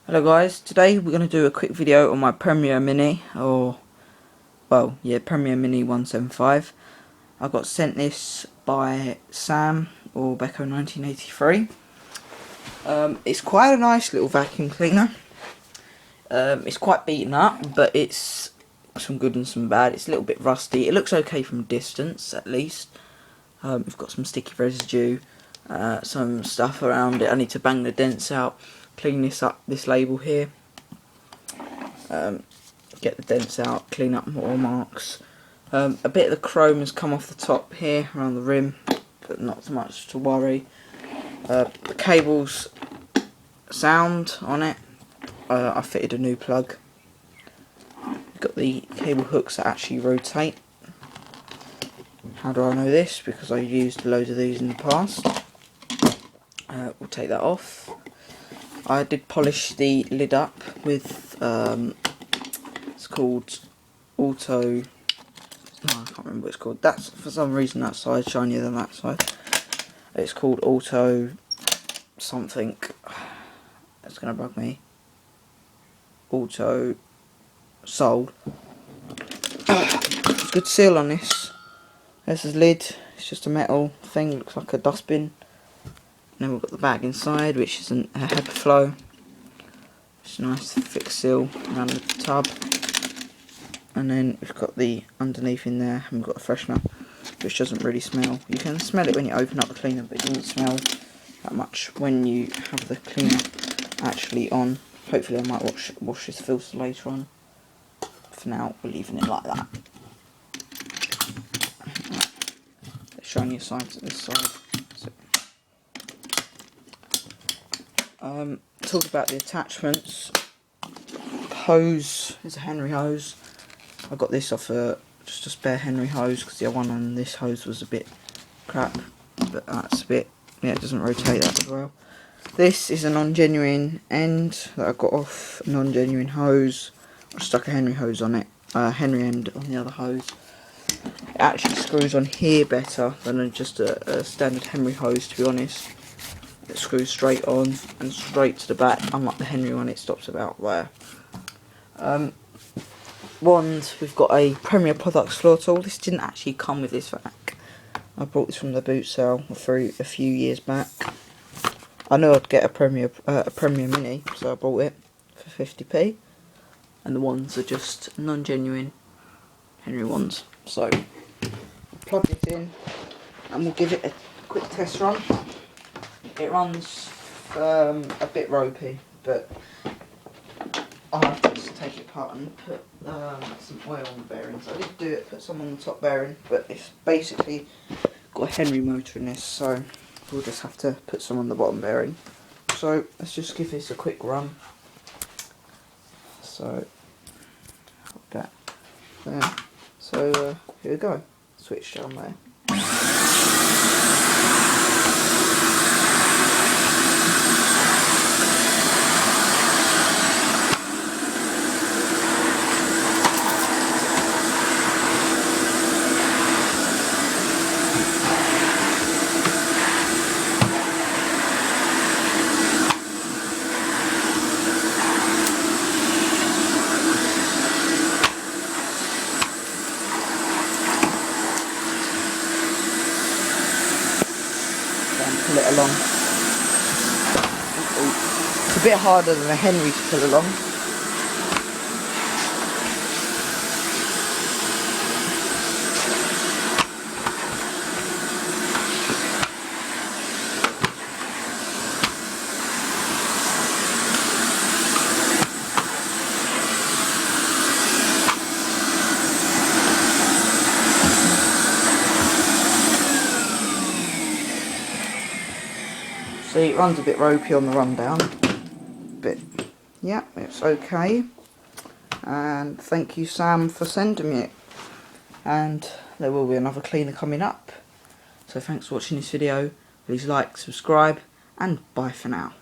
Hello guys, today we're going to do a quick video on my Premier Mini, Premier Mini 175. I got sent this by Sam or Becco 1983. It's quite a nice little vacuum cleaner. It's quite beaten up, but it's some good and some bad. It's a little bit rusty. It looks okay from distance at least. We've got some sticky residue, some stuff around it. I need to bang the dents out, clean this label here. Get the dents out, clean up more marks. A bit of the chrome has come off the top here around the rim, but not so much to worry. The cable's sound on it. I fitted a new plug. We've got the cable hooks that actually rotate. How do I know this? Because I used loads of these in the past. We'll take that off. I did polish the lid up with it's called Auto. I can't remember what it's called. That's for some reason that side shinier than that side. It's called Auto something. It's gonna bug me. Auto Sold. Good seal on this. There's the lid. It's just a metal thing. Looks like a dustbin. And then we've got the bag inside, which is a HEPA flow. It's a nice thick seal around the tub. And then we've got the underneath in there, and we've got a freshener, which doesn't really smell. You can smell it when you open up the cleaner, but it doesn't smell that much when you have the cleaner actually on. Hopefully I might wash this filter later on. For now, we're leaving it like that. The shinier sides at this side. Talk about the attachments. Hose is a Henry hose. I got this off just a spare Henry hose because the other one on this hose was a bit crap, but that's a bit, yeah, it doesn't rotate that as well. This is a non-genuine end that I got off a non-genuine hose. I stuck a Henry hose on it, Henry end on the other hose. It actually screws on here better than just a standard Henry hose, to be honest. It screws straight on and straight to the back, unlike the Henry one, it stops about there. Wand, we've got a Premier Products floor tool. This didn't actually come with this vac. I bought this from the boot sale a few years back. I knew I'd get a Premier Mini, so I bought it for 50p. And the wands are just non-genuine Henry wands. So, I'll plug it in and we'll give it a quick test run. It runs a bit ropey, but I'll have to just take it apart and put some oil on the bearings. I did do it, put some on the top bearing, but it's basically got a Henry motor in this, so we'll just have to put some on the bottom bearing. So let's just give this a quick run. So hold that there. So here we go. Switch down there. Pull it along. It's a bit harder than a Henry to pull along. See, it runs a bit ropey on the rundown, but yeah, it's okay. And thank you, Sam, for sending me it. And there will be another cleaner coming up. So thanks for watching this video. Please like, subscribe, and bye for now.